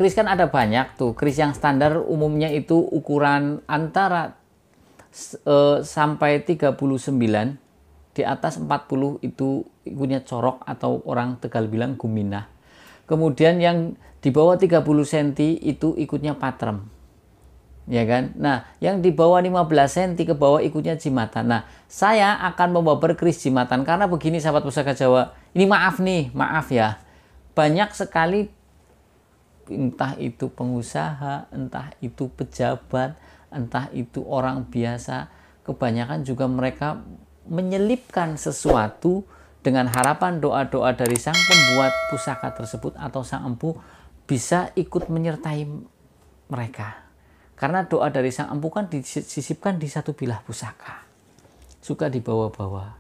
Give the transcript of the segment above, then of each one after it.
kris kan ada banyak tuh. Kris yang standar umumnya itu ukuran antara sampai 39, di atas 40 itu ikutnya corok atau orang Tegal bilang guminah. Kemudian yang di bawah 30 cm itu ikutnya patrem. Ya kan? Nah, yang di bawah 15 cm ke bawah ikutnya jimatan. Nah, saya akan membawa kris jimatan karena begini sahabat pusaka Jawa. Ini maaf ya. Banyak sekali entah itu pengusaha, entah itu pejabat, entah itu orang biasa, kebanyakan juga mereka menyelipkan sesuatu dengan harapan doa-doa dari sang pembuat pusaka tersebut atau sang empu bisa ikut menyertai mereka. Karena doa dari sang empu kan disisipkan di satu bilah pusaka. Suka dibawa-bawa.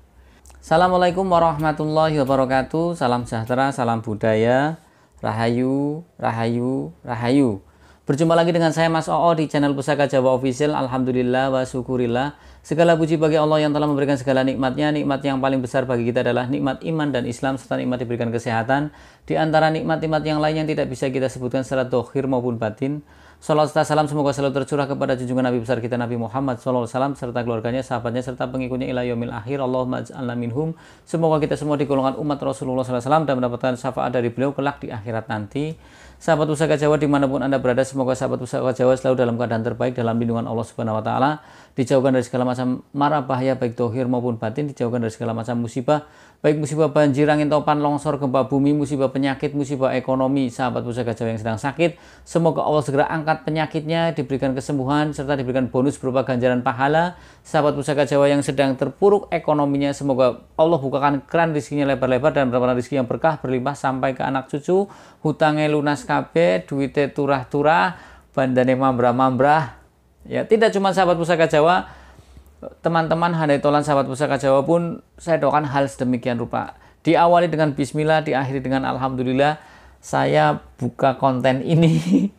Assalamualaikum warahmatullahi wabarakatuh. Salam sejahtera, salam budaya. Rahayu, rahayu, rahayu. Berjumpa lagi dengan saya Mas Oo di channel Pusaka Jawa Official. Alhamdulillah wa syukurillah. Segala puji bagi Allah yang telah memberikan segala nikmatnya. Nikmat yang paling besar bagi kita adalah nikmat iman dan Islam serta nikmat diberikan kesehatan. Di antara nikmat-nikmat yang lain yang tidak bisa kita sebutkan secara dohir maupun batin. Salawat serta salam semoga selalu tercurah kepada junjungan Nabi besar kita Nabi Muhammad SAW serta keluarganya, sahabatnya serta pengikutnya ila yaumil akhir. Allahumma ij'alna minhum. Semoga kita semua di golongan umat Rasulullah SAW dan mendapatkan syafaat dari beliau kelak di akhirat nanti. Sahabat Pusaka Jawa dimanapun Anda berada, semoga sahabat Pusaka Jawa selalu dalam keadaan terbaik dalam lindungan Allah Subhanahu Wa Taala, dijauhkan dari segala macam mara bahaya baik dohir maupun batin, dijauhkan dari segala macam musibah, baik musibah banjir, angin topan, longsor, gempa bumi, musibah penyakit, musibah ekonomi. Sahabat Pusaka Jawa yang sedang sakit, semoga Allah segera angkat penyakitnya, diberikan kesembuhan serta diberikan bonus berupa ganjaran pahala. Sahabat Pusaka Jawa yang sedang terpuruk ekonominya, semoga Allah bukakan keran rezekinya lebar-lebar dan mendapatkan rezeki yang berkah berlimpah sampai ke anak cucu, hutangnya lunas kabeh, duitnya turah-turah, bandane mambrah-mambrah. Ya, tidak cuma sahabat Pusaka Jawa, teman-teman handai tolan sahabat Pusaka Jawa pun saya doakan hal sedemikian rupa. Diawali dengan bismillah, diakhiri dengan alhamdulillah. Saya buka konten ini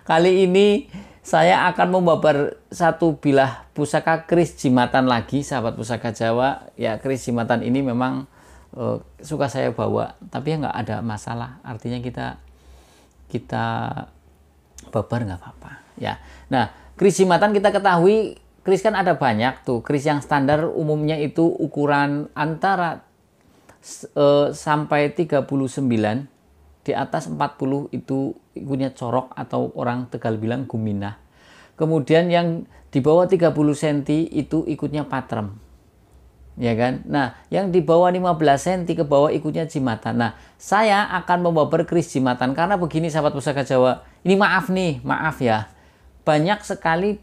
kali ini saya akan membabar satu bilah pusaka kris jimatan lagi sahabat Pusaka Jawa. Ya, kris jimatan ini memang suka saya bawa, tapi ya nggak ada masalah. Artinya kita babar nggak apa-apa. Ya, nah kris jimatan kita ketahui kris kan ada banyak tuh. Kris yang standar umumnya itu ukuran antara sampai 39, di atas 40 itu ikutnya corok atau orang Tegal bilang guminah. Kemudian yang di bawah 30 cm itu ikutnya patrem. Ya kan? Nah, yang di bawah 15 cm ke bawah ikutnya jimatan. Nah, saya akan membawa kris jimatan karena begini sahabat Pusaka Jawa. Ini maaf ya. Banyak sekali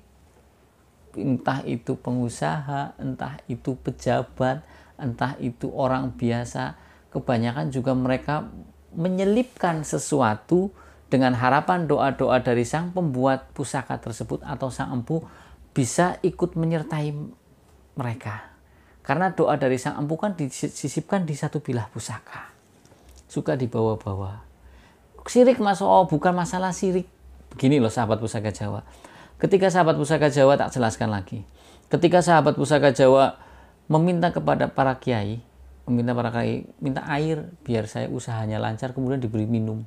entah itu pengusaha, entah itu pejabat, entah itu orang biasa, kebanyakan juga mereka menyelipkan sesuatu dengan harapan doa-doa dari sang pembuat pusaka tersebut atau sang empu bisa ikut menyertai mereka. Karena doa dari sang empu kan disisipkan di satu bilah pusaka. Suka dibawa-bawa. Syirik Mas Oo, bukan masalah syirik. Begini loh sahabat Pusaka Jawa. Ketika sahabat Pusaka Jawa, tak jelaskan lagi. Ketika sahabat Pusaka Jawa meminta kepada para kiai, minta air biar saya usahanya lancar, kemudian diberi minum,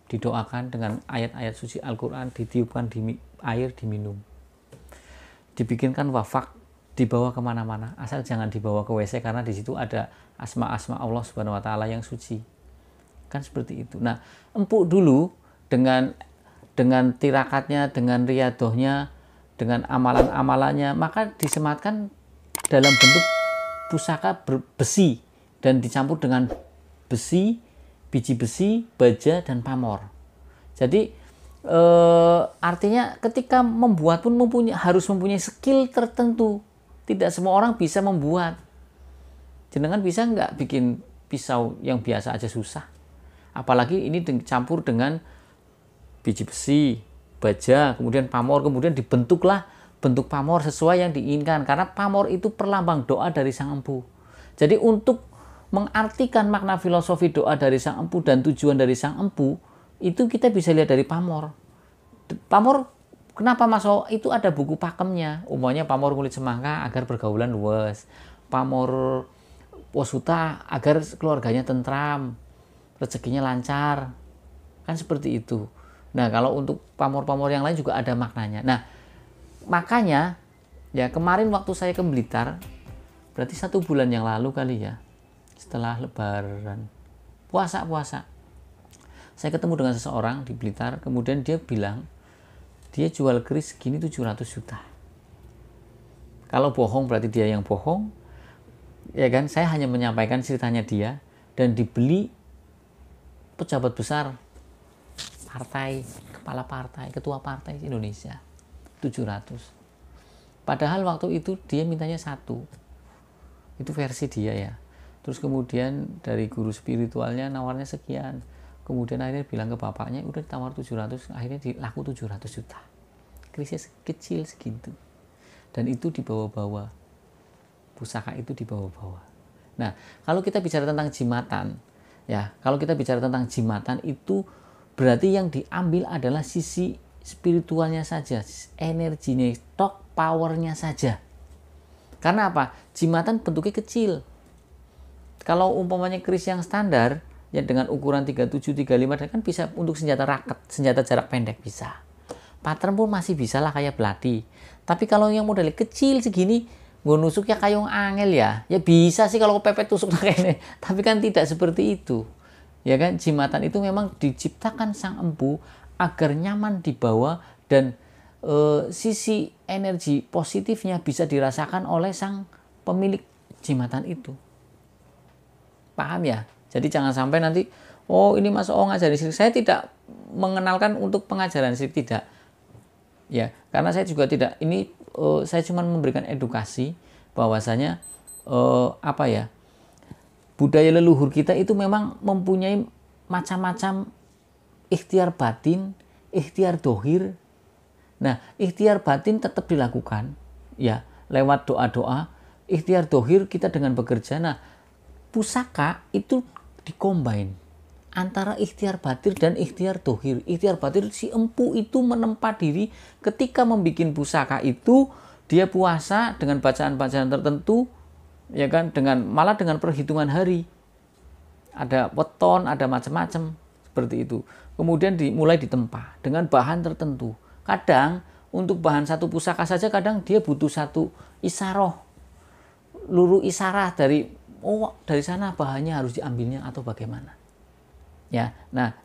didoakan dengan ayat-ayat suci Al-Quran, ditiupkan di air, diminum, dibikinkan wafak, dibawa kemana-mana, asal jangan dibawa ke WC karena di situ ada asma-asma Allah Subhanahu Wa Taala yang suci, kan seperti itu. Nah, empuk dulu dengan tirakatnya, dengan riadohnya, dengan amalan-amalannya, maka disematkan dalam bentuk pusaka besi dan dicampur dengan besi, biji besi, baja, dan pamor. Jadi artinya ketika membuat pun harus mempunyai skill tertentu. Tidak semua orang bisa membuat. Jenengan bisa nggak bikin pisau yang biasa aja susah. Apalagi ini dicampur dengan biji besi, baja, kemudian pamor, kemudian dibentuklah bentuk pamor sesuai yang diinginkan. Karena pamor itu perlambang doa dari sang empu. Jadi untuk mengartikan makna filosofi doa dari sang empu dan tujuan dari sang empu, itu kita bisa lihat dari pamor. Pamor, kenapa Mas O? Itu ada buku pakemnya. Umumnya pamor kulit semangka agar pergaulan luas. Pamor wasuta agar keluarganya tentram, rezekinya lancar. Kan seperti itu. Nah, kalau untuk pamor-pamor yang lain juga ada maknanya. Nah, makanya ya kemarin waktu saya ke Blitar, berarti 1 bulan yang lalu kali ya, setelah Lebaran, puasa, saya ketemu dengan seseorang di Blitar, kemudian dia bilang dia jual keris gini 700 juta. Kalau bohong berarti dia yang bohong, ya kan? Saya hanya menyampaikan ceritanya dia, dan dibeli pejabat besar partai, kepala partai, ketua partai Indonesia, 700. Padahal waktu itu dia mintanya 1. Itu versi dia ya. Terus kemudian dari guru spiritualnya nawarnya sekian. Kemudian akhirnya bilang ke bapaknya, udah ditawar 700, akhirnya laku 700 juta. Kerisnya kecil segitu. Dan itu dibawa-bawa. Pusaka itu dibawa-bawa. Nah, kalau kita bicara tentang jimatan, ya, kalau kita bicara tentang jimatan itu berarti yang diambil adalah sisi spiritualnya saja, energinya, tok powernya saja. Karena apa? Jimatan bentuknya kecil. Kalau umpamanya keris yang standar, ya dengan ukuran 37, 35 kan bisa untuk senjata raket, senjata jarak pendek bisa. Pattern pun masih bisa lah kayak belati. Tapi kalau yang model kecil segini, gue nusuk ya kayak angel ya. Ya bisa sih kalau kepepet tusuk kayak ini. Tapi kan tidak seperti itu. Ya kan, jimatan itu memang diciptakan sang empu agar nyaman dibawa dan sisi energi positifnya bisa dirasakan oleh sang pemilik jimatan itu. Paham ya? Jadi jangan sampai nanti, oh ini Mas O ngajarin syirik. Saya tidak mengenalkan untuk pengajaran syirik, tidak. Ya, karena saya juga tidak, ini saya cuma memberikan edukasi bahwasanya apa ya, budaya leluhur kita itu memang mempunyai macam-macam ikhtiar batin, ikhtiar dohir. Nah, ikhtiar batin tetap dilakukan, ya, lewat doa-doa. Ikhtiar dohir kita dengan bekerja. Nah, pusaka itu dikombin antara ikhtiar batin dan ikhtiar dohir. Ikhtiar batin, si empu itu menempa diri ketika membuat pusaka itu, dia puasa dengan bacaan-bacaan tertentu, ya kan, malah dengan perhitungan hari. Ada weton, ada macam-macam seperti itu. Kemudian mulai ditempa dengan bahan tertentu. Kadang untuk bahan satu pusaka saja kadang dia butuh satu isaroh, luruh isarah dari sana bahannya harus diambilnya atau bagaimana. Ya, nah,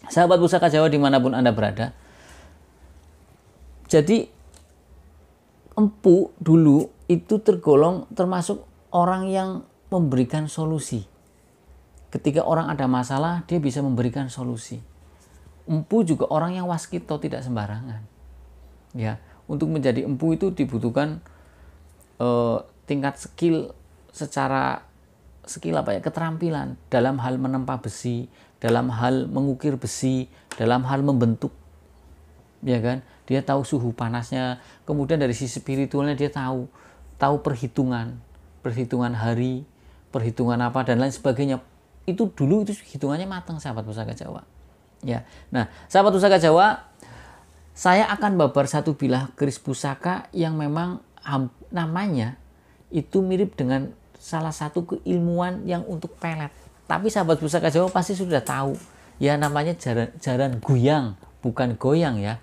sahabat pusaka Jawa dimanapun Anda berada, jadi empu dulu itu tergolong termasuk orang yang memberikan solusi. Ketika orang ada masalah, dia bisa memberikan solusi. Empu juga orang yang waskito, tidak sembarangan. Ya, untuk menjadi empu itu dibutuhkan tingkat skill keterampilan dalam hal menempa besi, dalam hal mengukir besi, dalam hal membentuk, ya kan? Dia tahu suhu panasnya, kemudian dari sisi spiritualnya dia tahu perhitungan hari, perhitungan apa dan lain sebagainya. Itu dulu itu hitungannya matang, sahabat pusaka Jawa. Ya, nah, sahabat pusaka Jawa, saya akan babar satu bilah keris pusaka yang memang namanya itu mirip dengan salah satu keilmuan yang untuk pelet. Tapi sahabat pusaka Jawa pasti sudah tahu. Ya, namanya jaran guyang, bukan goyang ya.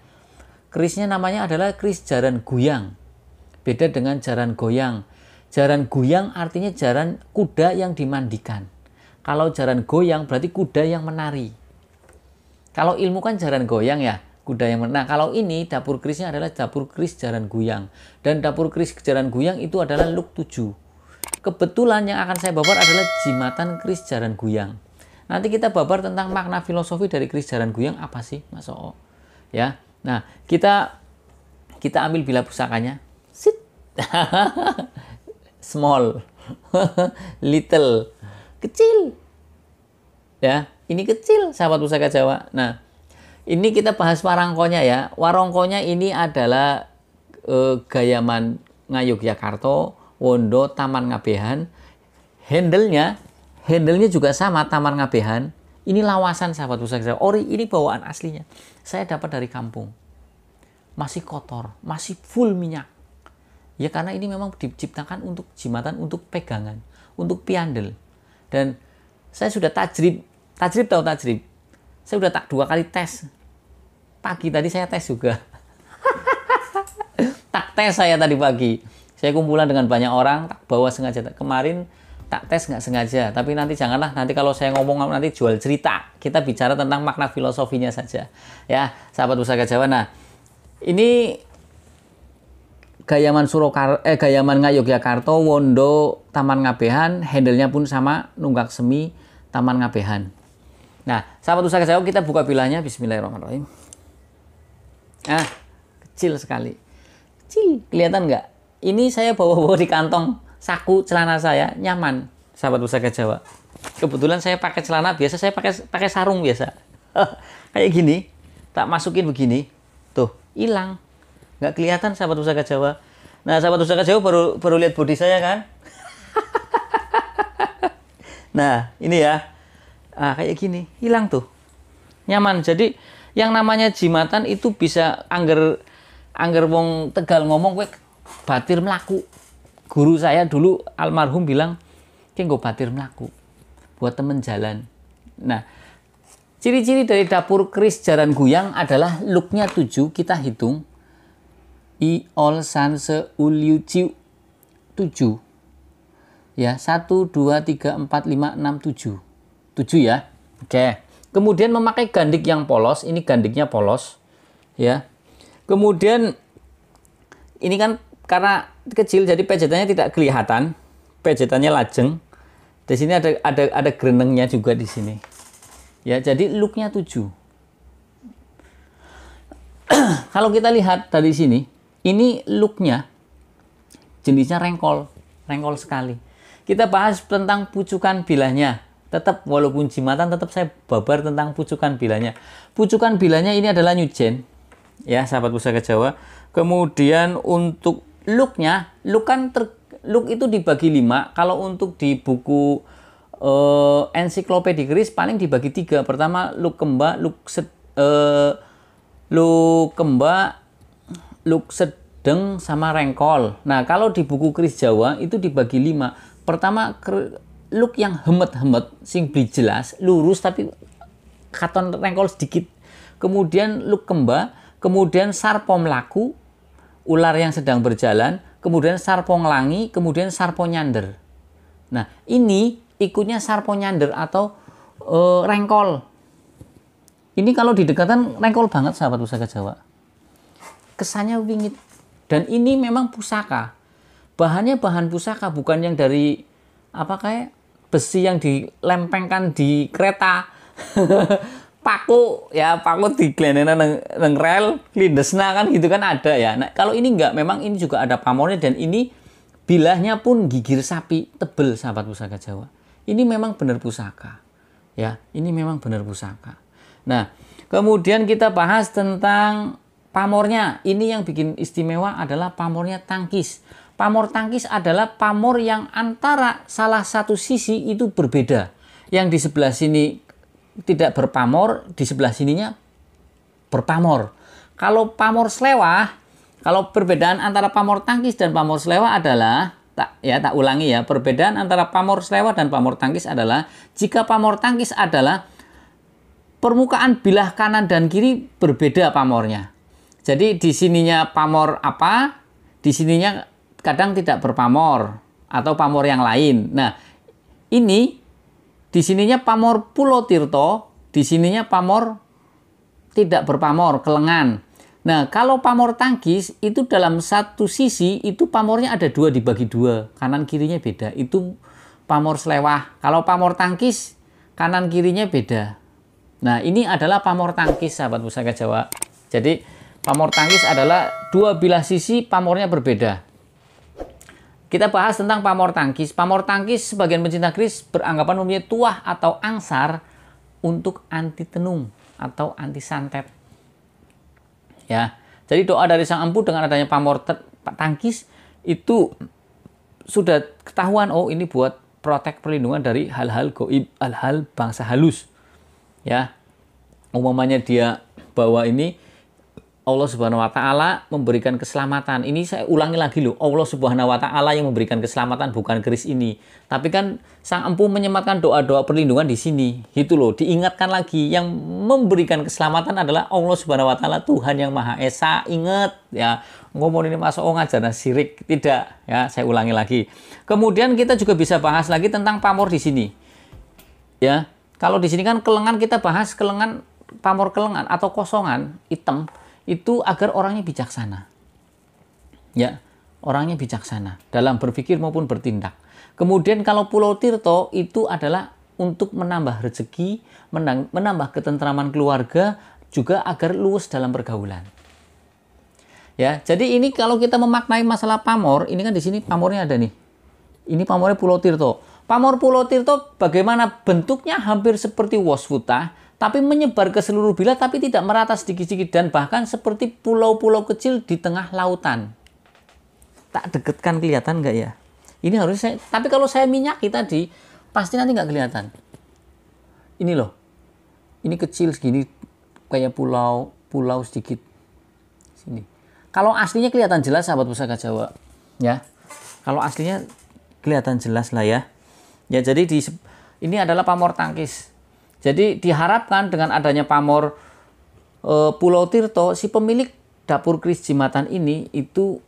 Kerisnya namanya adalah keris jaran guyang. Beda dengan jaran goyang. Jaran guyang artinya jaran kuda yang dimandikan. Kalau jaran goyang berarti kuda yang menari. Kalau ilmu kan jaran goyang ya, kuda yang menari. Nah, kalau ini dapur kerisnya adalah dapur keris jaran guyang. Dan dapur keris jaran guyang itu adalah luk 7. Kebetulan yang akan saya babar adalah jimatan keris jaran guyang. Nanti kita babar tentang makna filosofi dari keris jaran guyang apa sih, Mas Oo? Ya. Nah, kita ambil bilah pusakanya. Sit. Small. Little. Kecil. Ya, ini kecil sahabat pusaka Jawa. Nah, ini kita bahas warangkonya ya. Warangkonya ini adalah gayaman Ngayogyakarta, Wondo, Taman Ngabehan. Handle-nya juga sama, Taman Ngabehan. Ini lawasan sahabat pusaka Jawa. Ori, ini bawaan aslinya. Saya dapat dari kampung. Masih kotor, masih full minyak. Ya karena ini memang diciptakan untuk jimatan, untuk pegangan, untuk piandel. Dan saya sudah tajrib tahu tajrib. Saya sudah 2 kali tes. pagi tadi saya tes juga. Tak tes saya tadi pagi. Saya kumpulan dengan banyak orang, tak bawa sengaja. Kemarin tak tes nggak sengaja. Tapi nanti janganlah, nanti kalau saya ngomong nanti jual cerita. Kita bicara tentang makna filosofinya saja. Ya, sahabat Pusaka Jawa. Nah, ini Gayaman Ngayogyakarta, Wondo, Taman Ngabehan, handle-nya pun sama, Nunggak Semi, Taman Ngabehan. Nah, sahabat Pusaka Jawa, kita buka bilahnya. Bismillahirrahmanirrahim. Ah, kecil sekali. Kecil, kelihatan nggak? Ini saya bawa-bawa di kantong saku celana saya, nyaman, sahabat Pusaka Jawa. Kebetulan saya pakai celana biasa, saya pakai sarung biasa. Kayak gini, tak masukin begini, tuh, hilang. Nggak kelihatan, sahabat Pusaka Jawa. Nah, sahabat Pusaka Jawa baru lihat bodi saya kan? Nah, ini ya. Kayak gini, hilang tuh. Nyaman. Jadi, yang namanya jimatan itu bisa angger wong Tegal ngomong, gue batir melaku. Guru saya dulu almarhum bilang, "Ki nggo batir melaku buat temen jalan." Nah, ciri-ciri dari dapur keris Jaran Guyang adalah looknya 7, kita hitung. I ol san se ul yu ciu 7. Ya, 1 2 3 4 5 6 7. 7 ya. Oke. Kemudian memakai gandik yang polos, ini gandiknya polos. Ya. Kemudian ini kan karena kecil jadi pejetannya tidak kelihatan. Pejetannya lajeng. Di sini ada grenengnya juga di sini. Ya, jadi looknya 7. Kalau kita lihat dari sini, ini looknya jenisnya rengkol sekali. Kita bahas tentang pucukan bilahnya. Tetap walaupun jimatan tetap saya babar tentang pucukan bilahnya. Pucukan bilahnya ini adalah nyujen. Ya, sahabat Pusaka Jawa. Kemudian untuk looknya, look itu dibagi 5. Kalau untuk di buku ensiklopedi keris paling dibagi 3. Pertama look kemba, look sedeng, sama rengkol. Nah, kalau di buku keris Jawa itu dibagi 5. Pertama look yang hemet-hemet, sing beli jelas, lurus tapi katon rengkol sedikit. Kemudian look kemba, kemudian sarpo melaku, ular yang sedang berjalan, kemudian sarpo ngelangi, kemudian sarpo nyander. Nah, ini ikutnya sarpo nyander atau rengkol. Ini kalau didekatan rengkol banget, sahabat Pusaka Jawa. Kesannya wingit. Dan ini memang pusaka. Bahannya bahan pusaka, bukan yang dari kayak besi yang dilempengkan di kereta. Paku diglenena nang rel, lindesna kan gitu kan ada ya. Nah, kalau ini enggak, memang ini juga ada pamornya dan ini bilahnya pun gigir sapi, tebel, sahabat Pusaka Jawa. Ini memang benar pusaka. Ya, ini memang benar pusaka. Nah, kemudian kita bahas tentang pamornya. Ini yang bikin istimewa adalah pamornya tangkis. Pamor tangkis adalah pamor yang antara salah satu sisi itu berbeda. Yang di sebelah sini tidak berpamor, di sebelah sininya berpamor. Kalau pamor slewah, kalau perbedaan antara pamor tangkis dan pamor slewah adalah, tak ulangi ya, perbedaan antara pamor slewah dan pamor tangkis adalah, jika pamor tangkis adalah permukaan bilah kanan dan kiri berbeda pamornya. Jadi di sininya pamor apa, di sininya kadang tidak berpamor atau pamor yang lain. Nah, ini di sininya pamor Pulo Tirto, di sininya pamor tidak berpamor, kelengan. Nah, kalau pamor tangkis itu dalam satu sisi itu pamornya ada 2 dibagi 2, kanan kirinya beda. Itu pamor slewah. Kalau pamor tangkis kanan kirinya beda. Nah, ini adalah pamor tangkis, sahabat Pusaka Jawa. Jadi pamor tangkis adalah 2 bilah sisi pamornya berbeda. Kita bahas tentang pamor tangkis. Pamor tangkis sebagian pencinta keris beranggapan mempunyai tuah atau angsar untuk anti tenung atau anti santet. Ya, jadi doa dari Sang Empu dengan adanya pamor tangkis itu sudah ketahuan, oh ini buat protek perlindungan dari hal-hal goib, hal-hal bangsa halus. Ya, umpamanya dia bawa ini Allah Subhanahu wa taala memberikan keselamatan. Ini saya ulangi lagi loh, Allah Subhanahu wa taala yang memberikan keselamatan, bukan keris ini. Tapi kan Sang Empu menyematkan doa-doa perlindungan di sini. Gitu loh, diingatkan lagi yang memberikan keselamatan adalah Allah Subhanahu wa taala, Tuhan yang Maha Esa. Ingat ya, ngomong ini masuk ngajaran syirik, tidak ya, saya ulangi lagi. Kemudian kita juga bisa bahas lagi tentang pamor di sini. Ya, kalau di sini kan kelengan, kita bahas kelengan, pamor kelengan atau kosongan hitam itu agar orangnya bijaksana. Ya, orangnya bijaksana dalam berpikir maupun bertindak. Kemudian kalau Pulau Tirto itu adalah untuk menambah rezeki, menambah ketentraman keluarga, juga agar luwes dalam pergaulan. Ya, jadi ini kalau kita memaknai masalah pamor, ini kan di sini pamornya ada nih. Ini pamornya Pulau Tirto. Pamor Pulau Tirto bagaimana bentuknya hampir seperti wasfuta, tapi menyebar ke seluruh bila, tapi tidak merata sedikit-sedikit, dan bahkan seperti pulau-pulau kecil di tengah lautan. Tak deketkan, kelihatan nggak ya? Ini harus saya, tapi kalau saya minyaki tadi, pasti nanti nggak kelihatan. Ini loh, ini kecil segini, kayak pulau sedikit. Sini. Kalau aslinya kelihatan jelas, sahabat Pusaka Jawa, ya. Kalau aslinya kelihatan jelas lah ya. Ya, jadi ini adalah pamor tangkis. Jadi diharapkan dengan adanya pamor Pulau Tirto, si pemilik dapur keris jimatan ini itu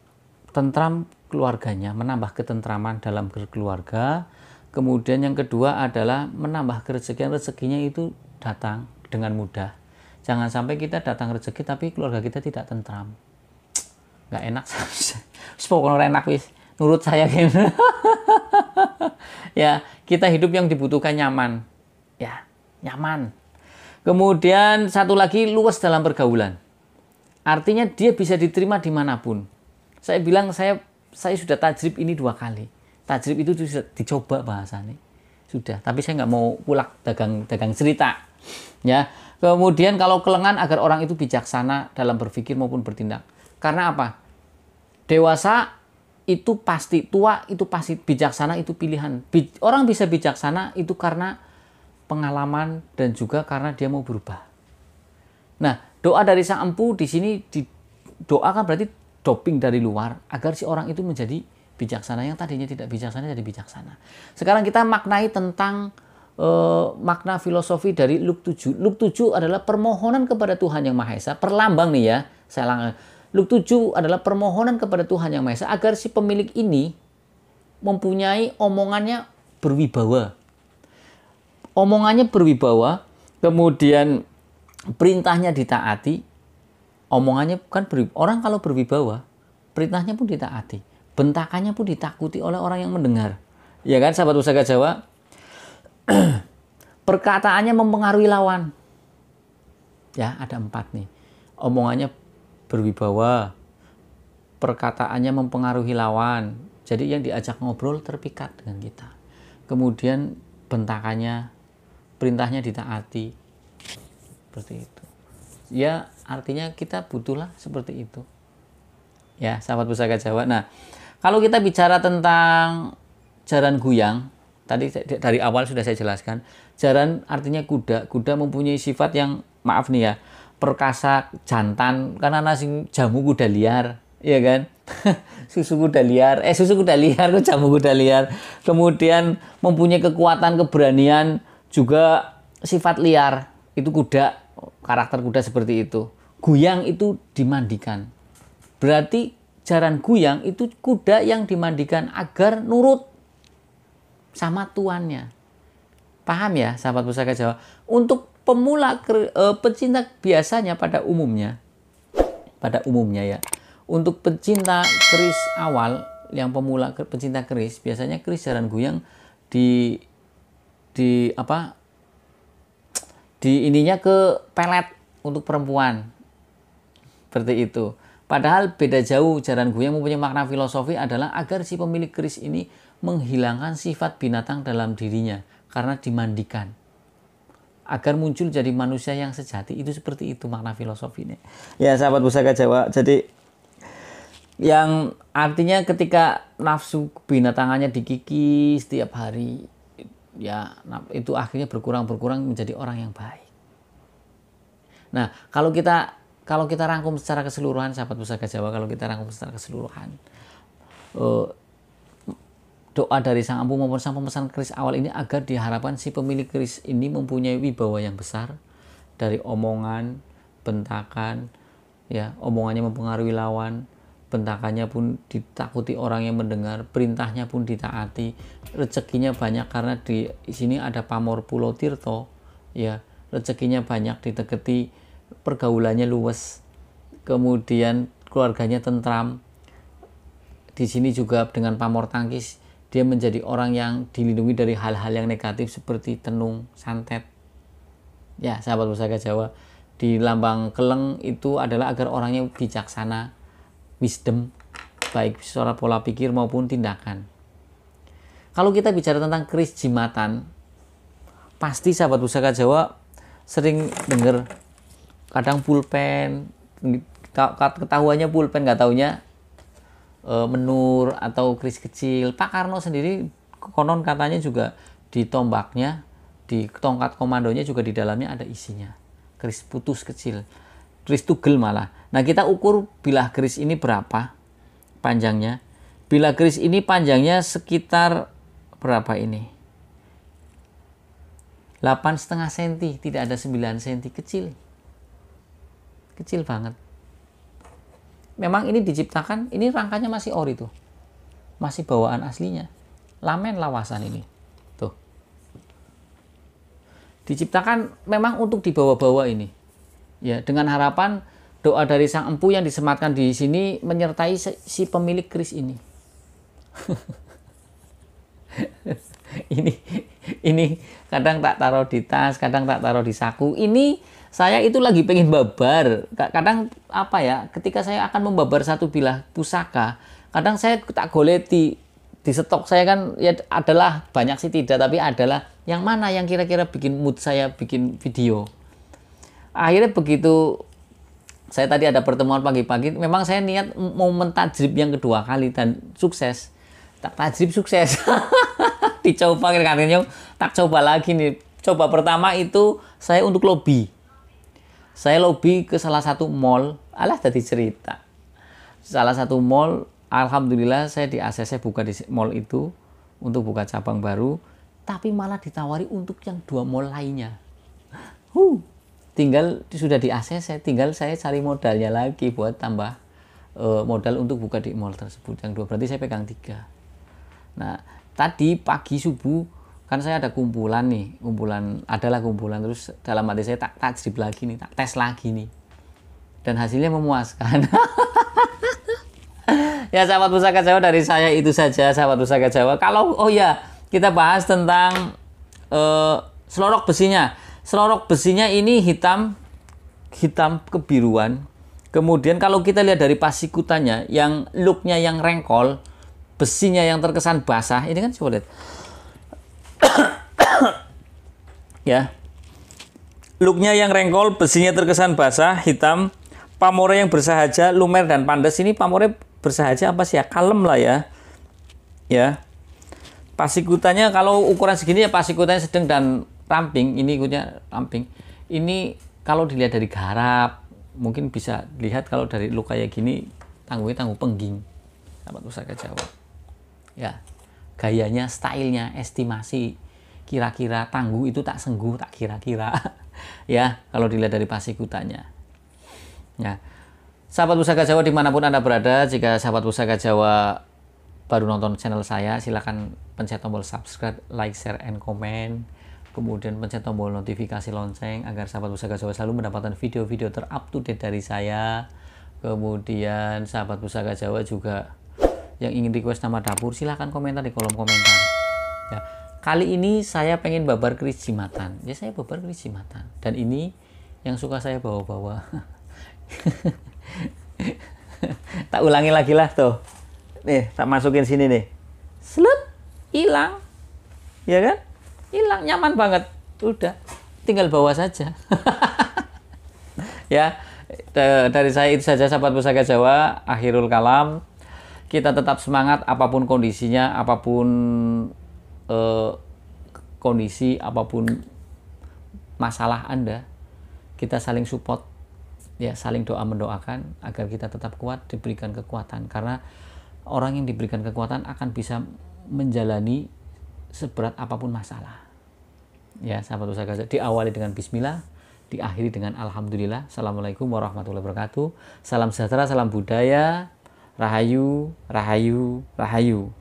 tentram keluarganya, menambah ketentraman dalam keluarga. Kemudian yang kedua adalah menambah rezekinya itu datang dengan mudah. Jangan sampai kita datang rezeki tapi keluarga kita tidak tentram. Nggak enak. Pokoknya enak wis. Nurut saya gitu. Ya, kita hidup yang dibutuhkan nyaman. Ya, nyaman. Kemudian satu lagi, luas dalam pergaulan. Artinya dia bisa diterima dimanapun. Saya bilang saya sudah tajrib ini 2 kali. Tajrib itu sudah dicoba bahasanya. Sudah, tapi saya nggak mau pulak dagang cerita. Ya. Kemudian kalau kelengan agar orang itu bijaksana dalam berpikir maupun bertindak. Karena apa? Dewasa itu pasti, tua itu pasti, bijaksana itu pilihan. Orang bisa bijaksana itu karena pengalaman dan juga karena dia mau berubah. Nah, doa dari Sang Empu di sini didoakan berarti doping dari luar agar si orang itu menjadi bijaksana, yang tadinya tidak bijaksana jadi bijaksana. Sekarang kita maknai tentang makna filosofi dari Luk 7. Luk 7 adalah permohonan kepada Tuhan Yang Maha Esa. Perlambang nih ya, saya ulang. Luk 7 adalah permohonan kepada Tuhan Yang Maha Esa agar si pemilik ini mempunyai omongannya berwibawa. Omongannya berwibawa, kemudian perintahnya ditaati. Omongannya kan orang kalau berwibawa, perintahnya pun ditaati, bentakannya pun ditakuti oleh orang yang mendengar. Ya kan, sahabat Pusaka Jawa? Perkataannya mempengaruhi lawan. Ya, ada 4 nih. Omongannya berwibawa, perkataannya mempengaruhi lawan. Jadi yang diajak ngobrol terpikat dengan kita. Kemudian bentakannya, perintahnya ditaati. Seperti itu. Ya, artinya kita butuhlah seperti itu. Ya, sahabat Pusaka Jawa. Nah, kalau kita bicara tentang jaran guyang, tadi dari awal sudah saya jelaskan. Jaran artinya kuda. Kuda mempunyai sifat yang, maaf nih ya, perkasa, jantan, karena nasi jamu kuda liar, ya kan? Susu kuda liar, susu kuda liar, jamu kuda liar. Kemudian mempunyai kekuatan, keberanian, juga sifat liar. Itu kuda, karakter kuda seperti itu. Guyang itu dimandikan. Berarti jaran guyang itu kuda yang dimandikan agar nurut sama tuannya. Paham ya, sahabat Pusaka Jawa? Untuk pemula pecinta biasanya pada umumnya ya, untuk pecinta keris awal, yang pemula pecinta keris, biasanya keris jaran guyang di ininya ke pelet untuk perempuan. Seperti itu. Padahal beda jauh, jaran guyang mempunyai makna filosofi adalah agar si pemilik keris ini menghilangkan sifat binatang dalam dirinya karena dimandikan. Agar muncul jadi manusia yang sejati. Itu seperti itu makna filosofinya. Ya, sahabat Pusaka Jawa. Jadi yang artinya ketika nafsu binatangannya dikikis setiap hari, ya itu akhirnya berkurang menjadi orang yang baik. Nah, kalau kita kalau kita rangkum secara keseluruhan, sahabat Pusaka Jawa, kalau kita rangkum secara keseluruhan, doa dari Sang Empu maupun sang pemesan keris awal ini agar diharapkan si pemilik keris ini mempunyai wibawa yang besar dari omongan, bentakan, ya, omongannya mempengaruhi lawan, bentakannya pun ditakuti orang yang mendengar, perintahnya pun ditaati, rezekinya banyak karena di sini ada pamor Pulau Tirto, ya, rezekinya banyak diteketi, pergaulannya luwes, kemudian keluarganya tentram. Di sini juga dengan pamor tangkis, dia menjadi orang yang dilindungi dari hal-hal yang negatif seperti tenung, santet. Ya, sahabat Pusaka Jawa, di lambang keleng itu adalah agar orangnya bijaksana, wisdom, baik secara pola pikir maupun tindakan. Kalau kita bicara tentang keris jimatan, pasti sahabat Pusaka Jawa sering dengar kadang pulpen, ketahuannya pulpen, nggak taunya menur atau keris kecil. Pak Karno sendiri konon katanya juga di tombaknya, di tongkat komandonya juga di dalamnya ada isinya, keris putus kecil, keris tugel malah. Nah, kita ukur bilah keris ini berapa panjangnya. Bilah keris ini panjangnya sekitar berapa ini, 8,5 cm, tidak ada 9 cm, kecil banget. Memang ini diciptakan, ini rangkanya masih ori tuh, masih bawaan aslinya, lamen lawasan ini tuh, diciptakan memang untuk dibawa-bawa ini, ya, dengan harapan doa dari Sang Empu yang disematkan di sini menyertai si pemilik keris ini. ini kadang tak taruh di tas, kadang tak taruh di saku. Ini saya itu lagi pengen babar. Kadang apa ya, ketika saya akan membabar satu bilah pusaka, kadang saya tak goleti di stok saya kan, ya adalah banyak sih tidak, tapi adalah yang mana yang kira-kira bikin mood saya bikin video. Akhirnya begitu saya tadi ada pertemuan pagi-pagi, memang saya niat mau mentajrib yang kedua kali dan sukses. Tak tajrib sukses. Dicoba katanya, tak coba lagi nih. Coba pertama itu saya untuk lobby. Saya lobby ke salah satu mall, alah tadi cerita. Salah satu mall, alhamdulillah saya di ACC buka di mall itu untuk buka cabang baru, tapi malah ditawari untuk yang 2 mall lainnya. Tinggal sudah di ACC, tinggal saya cari modalnya lagi buat tambah modal untuk buka di mall tersebut yang 2, berarti saya pegang 3. Nah, tadi pagi subuh kan saya ada kumpulan nih, adalah kumpulan, terus dalam hati saya tak tajrib lagi nih, tak tes lagi nih, dan hasilnya memuaskan. Ya, sahabat Pusaka Jawa, dari saya itu saja, sahabat Pusaka Jawa. Kalau kita bahas tentang selorok besinya. Selorok besinya ini hitam kebiruan. Kemudian kalau kita lihat dari pasikutannya, yang looknya yang rengkol, besinya yang terkesan basah, ini kan coba lihat. Ya, looknya yang rengkol, besinya terkesan basah, hitam, pamornya yang bersahaja, lumer dan pandas. Ini pamornya bersahaja apa sih ya, kalem lah ya. Ya, pasikutannya kalau ukuran segini ya pasikutannya sedang dan ramping. Ini ikutnya ramping. Ini kalau dilihat dari garap, mungkin bisa lihat kalau dari look kayak gini, tangguh pengging, sahabat Pusaka Jawa. Ya, gayanya, stylenya, estimasi, kira-kira tangguh itu tak sengguh, tak kira-kira. Ya, kalau dilihat dari pasikutannya. Ya, sahabat Pusaka Jawa dimanapun Anda berada, jika sahabat Pusaka Jawa baru nonton channel saya, silakan pencet tombol subscribe, like, share, and comment. Kemudian pencet tombol notifikasi lonceng agar sahabat Pusaka Jawa selalu mendapatkan video-video ter-up to date dari saya. Kemudian sahabat Pusaka Jawa juga yang ingin request nama dapur, silahkan komentar di kolom komentar. Ya, kali ini saya pengen babar keris jimatan. Ya, saya babar keris jimatan. Dan ini yang suka saya bawa-bawa. Tak ulangi lagi lah tuh. Nih, tak masukin sini nih. Slut, hilang. Ya kan? Hilang, nyaman banget. Udah, tinggal bawa saja. Ya, dari saya itu saja sahabat Pusaka Jawa. Akhirul kalam. Kita tetap semangat apapun kondisinya, apapun kondisi, apapun masalah Anda, kita saling support, ya saling doa mendoakan agar kita tetap kuat, diberikan kekuatan, karena orang yang diberikan kekuatan akan bisa menjalani seberat apapun masalah. Ya, sahabat usaha Gaza, diawali dengan bismillah, diakhiri dengan alhamdulillah. Assalamualaikum warahmatullahi wabarakatuh. Salam sejahtera, salam budaya, rahayu, rahayu, rahayu.